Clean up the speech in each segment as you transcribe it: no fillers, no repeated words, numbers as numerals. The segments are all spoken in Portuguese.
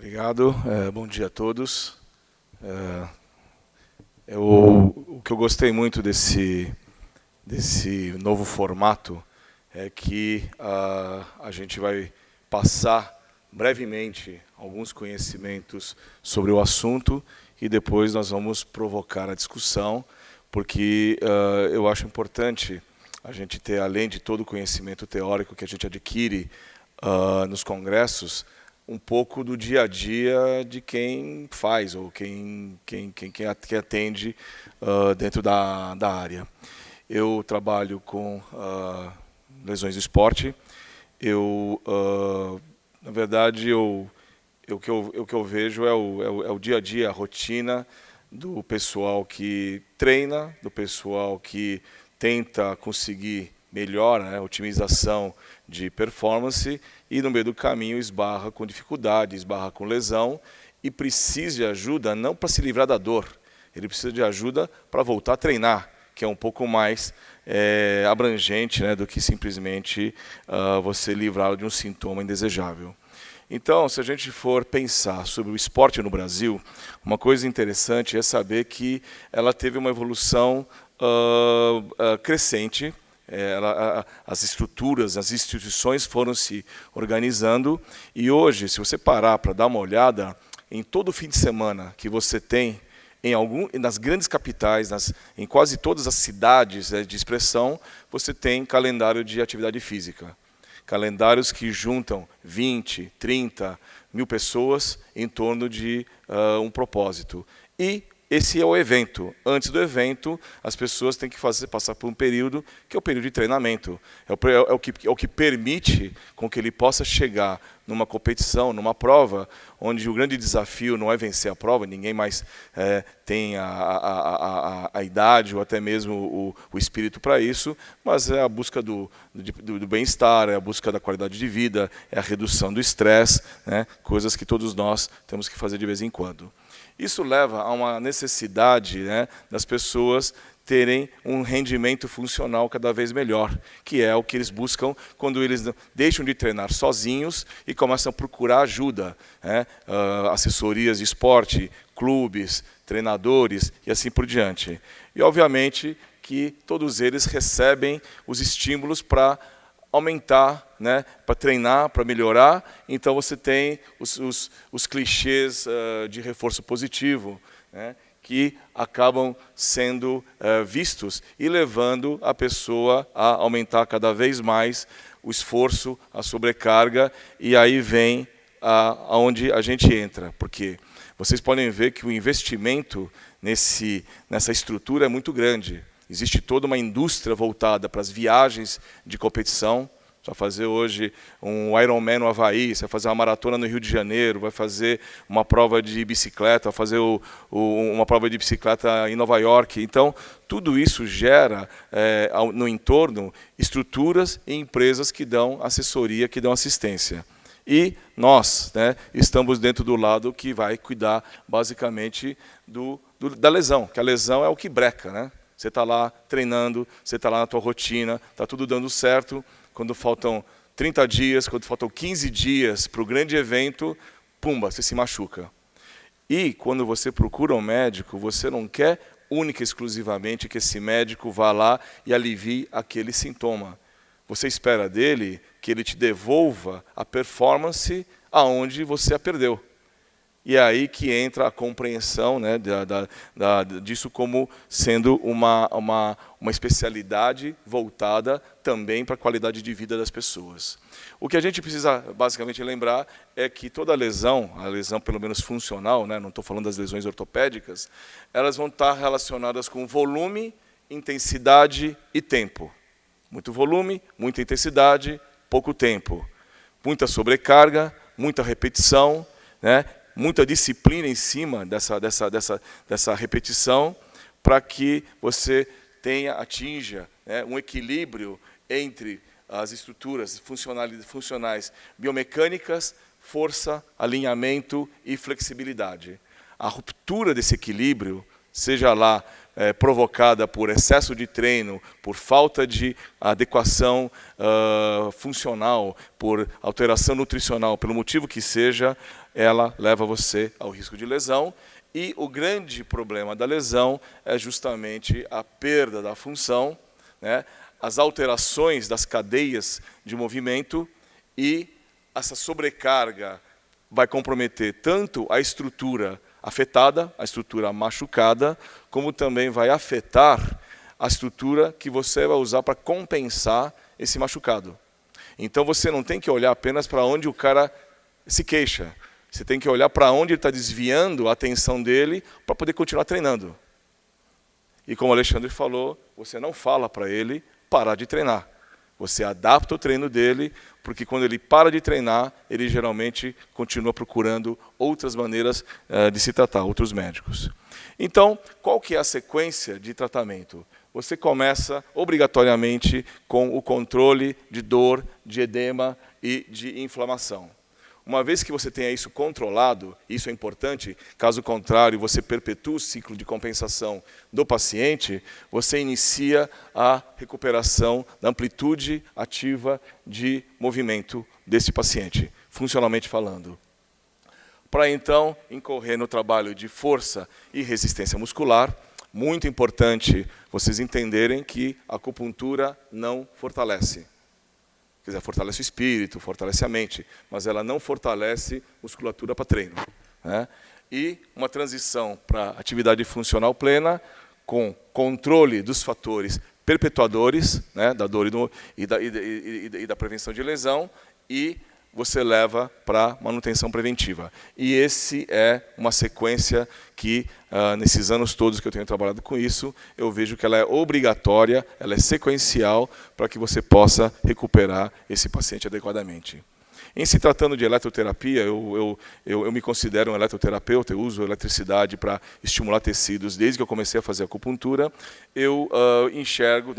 Obrigado, bom dia a todos. O que eu gostei muito desse novo formato é que a gente vai passar brevemente alguns conhecimentos sobre o assunto e depois nós vamos provocar a discussão, porque eu acho importante a gente ter, além de todo o conhecimento teórico que a gente adquire nos congressos, um pouco do dia a dia de quem faz ou quem atende dentro da área. Eu trabalho com lesões do esporte. Na verdade, o que eu vejo é o dia a dia, a rotina do pessoal que treina, do pessoal que tenta conseguir melhor, né, otimização de performance, e no meio do caminho esbarra com dificuldade, esbarra com lesão e precisa de ajuda não para se livrar da dor, ele precisa de ajuda para voltar a treinar, que é um pouco mais abrangente, né, do que simplesmente você livrá-lo de um sintoma indesejável. Então, se a gente for pensar sobre o esporte no Brasil, uma coisa interessante é saber que ela teve uma evolução crescente. As estruturas, as instituições foram se organizando e hoje, se você parar para dar uma olhada, em todo fim de semana que você tem, nas grandes capitais, em quase todas as cidades de expressão, você tem calendário de atividade física. Calendários que juntam 20, 30 mil pessoas em torno de um propósito. E esse é o evento. Antes do evento, as pessoas têm que passar por um período que é o período de treinamento. É o que permite com que ele possa chegar numa competição, numa prova, onde o grande desafio não é vencer a prova, ninguém mais tem a idade ou até mesmo o espírito para isso, mas é a busca do bem-estar, é a busca da qualidade de vida, é a redução do estresse, né, coisas que todos nós temos que fazer de vez em quando. Isso leva a uma necessidade, né, das pessoas terem um rendimento funcional cada vez melhor, que é o que eles buscam quando eles deixam de treinar sozinhos e começam a procurar ajuda, né, assessorias de esporte, clubes, treinadores e assim por diante. E, obviamente, que todos eles recebem os estímulos para aumentar, né, para treinar, para melhorar. Então você tem os clichês de reforço positivo, né, que acabam sendo vistos e levando a pessoa a aumentar cada vez mais o esforço, a sobrecarga, e aí vem aonde a gente entra, porque vocês podem ver que o investimento nessa estrutura é muito grande. Existe toda uma indústria voltada para as viagens de competição. Você vai fazer hoje um Ironman no Havaí, você vai fazer uma maratona no Rio de Janeiro, vai fazer uma prova de bicicleta, vai fazer uma prova de bicicleta em Nova York. Então, tudo isso gera no entorno estruturas e empresas que dão assessoria, que dão assistência. E nós, né, estamos dentro do lado que vai cuidar basicamente da lesão, que a lesão é o que breca, né? Você está lá treinando, você está lá na tua rotina, está tudo dando certo. Quando faltam 30 dias, quando faltam 15 dias para o grande evento, pumba, você se machuca. E quando você procura um médico, você não quer única e exclusivamente que esse médico vá lá e alivie aquele sintoma. Você espera dele que ele te devolva a performance aonde você a perdeu. E é aí que entra a compreensão, né, disso como sendo uma especialidade voltada também para a qualidade de vida das pessoas. O que a gente precisa basicamente lembrar é que toda lesão, a lesão pelo menos funcional, né, não estou falando das lesões ortopédicas, elas vão estar relacionadas com volume, intensidade e tempo. Muito volume, muita intensidade, pouco tempo. Muita sobrecarga, muita repetição, né? Muita disciplina em cima dessa repetição, para que você atinja, né, um equilíbrio entre as estruturas funcionais biomecânicas, força, alinhamento e flexibilidade. A ruptura desse equilíbrio seja lá provocada por excesso de treino, por falta de adequação funcional, por alteração nutricional, pelo motivo que seja, ela leva você ao risco de lesão. E o grande problema da lesão é justamente a perda da função, né? As alterações das cadeias de movimento, e essa sobrecarga vai comprometer tanto a estrutura afetada, a estrutura machucada, como também vai afetar a estrutura que você vai usar para compensar esse machucado. Então você não tem que olhar apenas para onde o cara se queixa, você tem que olhar para onde ele está desviando a atenção dele para poder continuar treinando. E como o Alexandre falou, você não fala para ele parar de treinar. Você adapta o treino dele, porque quando ele para de treinar, ele geralmente continua procurando outras maneiras de se tratar, outros médicos. Então, qual que é a sequência de tratamento? Você começa obrigatoriamente com o controle de dor, de edema e de inflamação. Uma vez que você tenha isso controlado, isso é importante, caso contrário, você perpetua o ciclo de compensação do paciente, você inicia a recuperação da amplitude ativa de movimento desse paciente, funcionalmente falando. Para então incorrer no trabalho de força e resistência muscular, muito importante vocês entenderem que a acupuntura não fortalece. Quer dizer, fortalece o espírito, fortalece a mente, mas ela não fortalece musculatura para treino, né? E uma transição para atividade funcional plena, com controle dos fatores perpetuadores, né, da dor e da prevenção de lesão, e você leva para manutenção preventiva. E esse é uma sequência que, nesses anos todos que eu tenho trabalhado com isso, eu vejo que ela é obrigatória, ela é sequencial para que você possa recuperar esse paciente adequadamente. Em se tratando de eletroterapia, eu me considero um eletroterapeuta, eu uso eletricidade para estimular tecidos. Desde que eu comecei a fazer acupuntura, eu enxergo,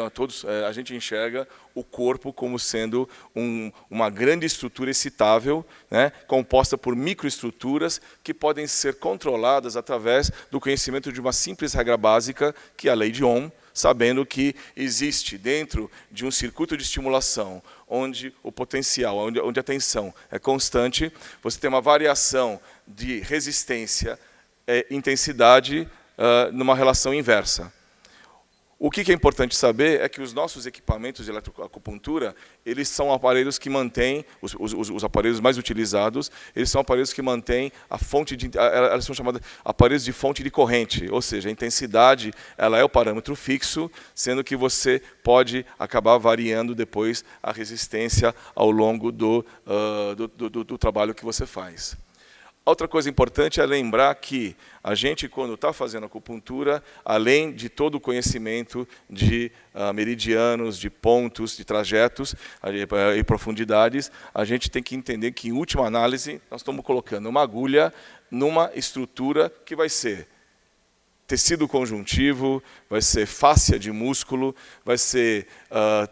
a gente enxerga o corpo como sendo uma grande estrutura excitável, né, composta por microestruturas que podem ser controladas através do conhecimento de uma simples regra básica, que é a lei de Ohm, sabendo que existe dentro de um circuito de estimulação onde o potencial, onde a tensão é constante, você tem uma variação de resistência e intensidade numa relação inversa. O que é importante saber é que os nossos equipamentos de eletroacupuntura, eles são aparelhos que mantêm, os aparelhos mais utilizados, eles são aparelhos que mantêm a fonte de, elas são chamadas aparelhos de fonte de corrente, ou seja, a intensidade ela é o parâmetro fixo, sendo que você pode acabar variando depois a resistência ao longo do trabalho que você faz. Outra coisa importante é lembrar que a gente, quando está fazendo acupuntura, além de todo o conhecimento de meridianos, de pontos, de trajetos e profundidades, a gente tem que entender que, em última análise, nós estamos colocando uma agulha numa estrutura que vai ser tecido conjuntivo, vai ser fáscia de músculo, vai ser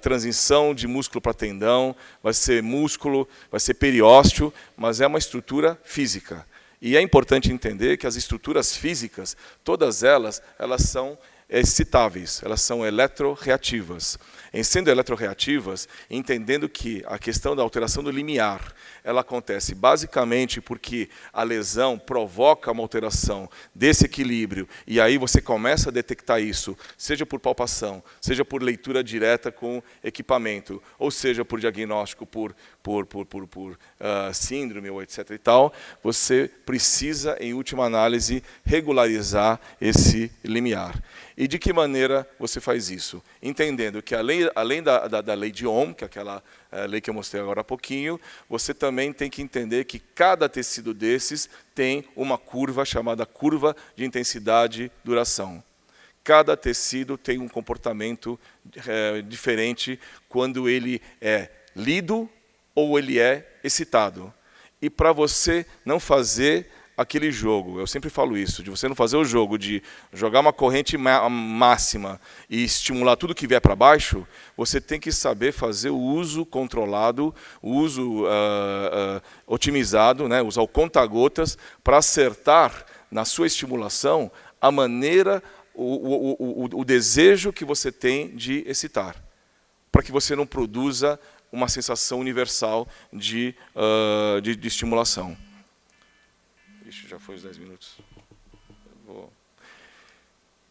transição de músculo para tendão, vai ser músculo, vai ser periósteo, mas é uma estrutura física. E é importante entender que as estruturas físicas, todas elas são excitáveis, elas são eletroreativas. Em sendo eletroreativas, entendendo que a questão da alteração do limiar, ela acontece basicamente porque a lesão provoca uma alteração desse equilíbrio, e aí você começa a detectar isso, seja por palpação, seja por leitura direta com equipamento, ou seja por diagnóstico por síndrome ou etc. e tal, você precisa, em última análise, regularizar esse limiar. E de que maneira você faz isso? Entendendo que além da lei de Ohm, que é aquela lei que eu mostrei agora há pouquinho, você também tem que entender que cada tecido desses tem uma curva chamada curva de intensidade e duração. Cada tecido tem um comportamento diferente quando ele é lido ou ele é excitado. E para você não fazer aquele jogo, eu sempre falo isso, de você não fazer o jogo de jogar uma corrente máxima e estimular tudo que vier para baixo, você tem que saber fazer o uso controlado, o uso otimizado, né, usar o conta-gotas para acertar na sua estimulação a maneira o desejo que você tem de excitar, para que você não produza uma sensação universal de estimulação. Ixi, já foi os 10 minutos.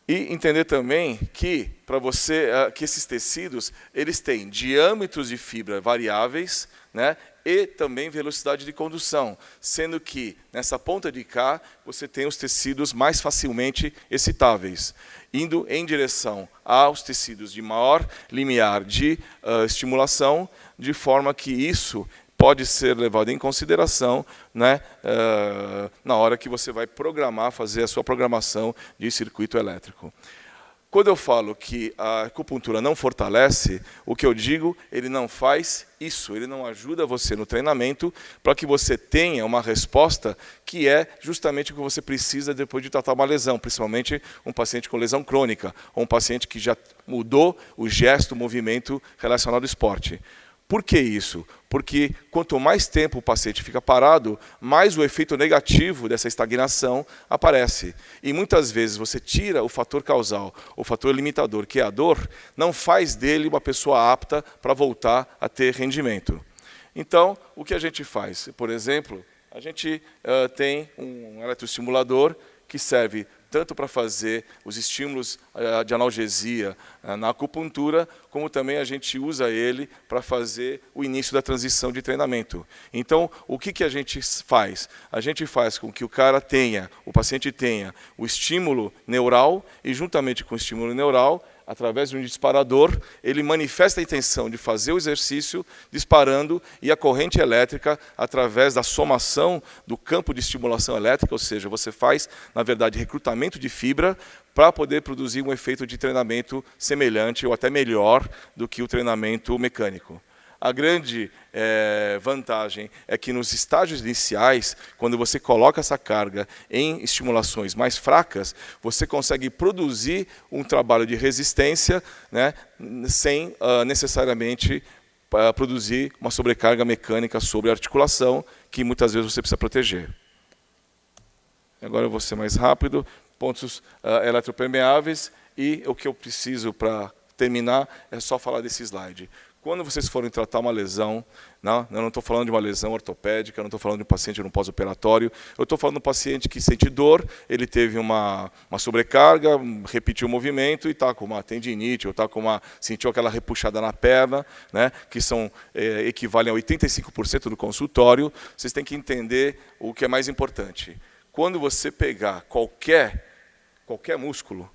E entender também que, para você, que esses tecidos, eles têm diâmetros de fibra variáveis, né, e também velocidade de condução, sendo que, nessa ponta de cá, você tem os tecidos mais facilmente excitáveis, indo em direção aos tecidos de maior limiar de estimulação, de forma que isso pode ser levado em consideração, né, na hora que você vai programar, fazer a sua programação de circuito elétrico. Quando eu falo que a acupuntura não fortalece, o que eu digo, ele não faz isso, ele não ajuda você no treinamento para que você tenha uma resposta que é justamente o que você precisa depois de tratar uma lesão, principalmente um paciente com lesão crônica, ou um paciente que já mudou o gesto, o movimento relacionado ao esporte. Por que isso? Porque quanto mais tempo o paciente fica parado, mais o efeito negativo dessa estagnação aparece. E muitas vezes você tira o fator causal, o fator limitador, que é a dor, não faz dele uma pessoa apta para voltar a ter rendimento. Então, o que a gente faz? Por exemplo, a gente tem um eletroestimulador que serve tanto para fazer os estímulos de analgesia na acupuntura, como também a gente usa ele para fazer o início da transição de treinamento. Então, o que a gente faz? A gente faz com que o paciente tenha o estímulo neural e, juntamente com o estímulo neural, através de um disparador, ele manifesta a intenção de fazer o exercício disparando e a corrente elétrica, através da somação do campo de estimulação elétrica, ou seja, você faz, na verdade, recrutamento de fibra para poder produzir um efeito de treinamento semelhante ou até melhor do que o treinamento mecânico. A grande vantagem é que nos estágios iniciais, quando você coloca essa carga em estimulações mais fracas, você consegue produzir um trabalho de resistência, né, sem necessariamente produzir uma sobrecarga mecânica sobre a articulação, que muitas vezes você precisa proteger. Agora eu vou ser mais rápido. Pontos eletropermeáveis, e o que eu preciso para terminar é só falar desse slide. Quando vocês forem tratar uma lesão, eu não estou falando de uma lesão ortopédica, eu não estou falando de um paciente no pós-operatório, eu estou falando de um paciente que sente dor, ele teve uma sobrecarga, repetiu o movimento e está com uma tendinite, ou sentiu aquela repuxada na perna, né, que equivalem a 85% do consultório. Vocês têm que entender o que é mais importante. Quando você pegar qualquer músculo,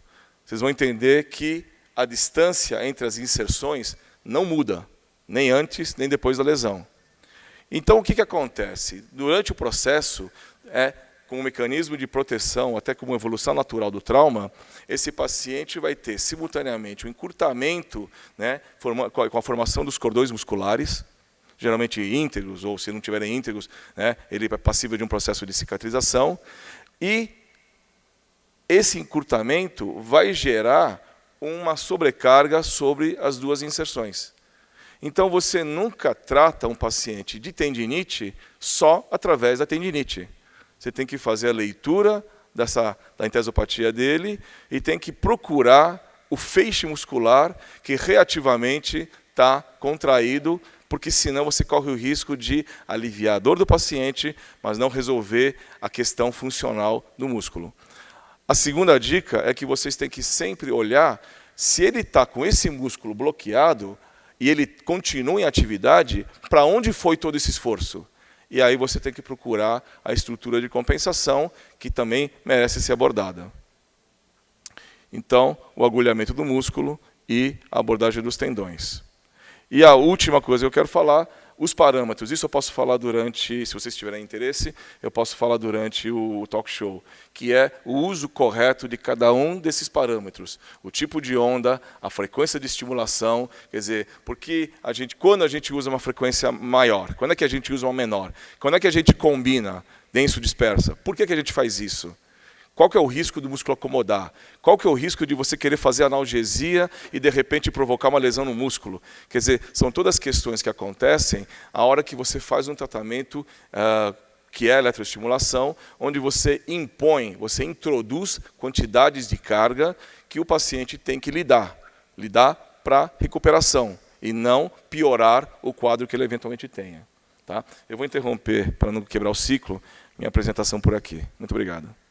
vocês vão entender que a distância entre as inserções não muda, nem antes, nem depois da lesão. Então, o que acontece? Durante o processo, com um mecanismo de proteção, até como evolução natural do trauma, esse paciente vai ter, simultaneamente, um encurtamento, né, com a formação dos cordões musculares, geralmente íntegros, ou se não tiverem íntegros, né, ele é passível de um processo de cicatrização, e esse encurtamento vai gerar uma sobrecarga sobre as duas inserções. Então, você nunca trata um paciente de tendinite só através da tendinite. Você tem que fazer a leitura da entesopatia dele e tem que procurar o feixe muscular que reativamente está contraído, porque senão você corre o risco de aliviar a dor do paciente, mas não resolver a questão funcional do músculo. A segunda dica é que vocês têm que sempre olhar se ele está com esse músculo bloqueado e ele continua em atividade, para onde foi todo esse esforço? E aí você tem que procurar a estrutura de compensação, que também merece ser abordada. Então, o agulhamento do músculo e a abordagem dos tendões. E a última coisa que eu quero falar, os parâmetros. Isso eu posso falar durante, se vocês tiverem interesse, eu posso falar durante o talk show, que é o uso correto de cada um desses parâmetros. O tipo de onda, a frequência de estimulação, quer dizer, porque quando a gente usa uma frequência maior, quando é que a gente usa uma menor? Quando é que a gente combina denso dispersa? Por que a gente faz isso? Qual que é o risco do músculo acomodar? Qual que é o risco de você querer fazer analgesia e, de repente, provocar uma lesão no músculo? Quer dizer, são todas questões que acontecem a hora que você faz um tratamento que é a eletroestimulação, onde você impõe, você introduz quantidades de carga que o paciente tem que lidar para recuperação e não piorar o quadro que ele eventualmente tenha. Tá? Eu vou interromper, para não quebrar o ciclo, minha apresentação por aqui. Muito obrigado.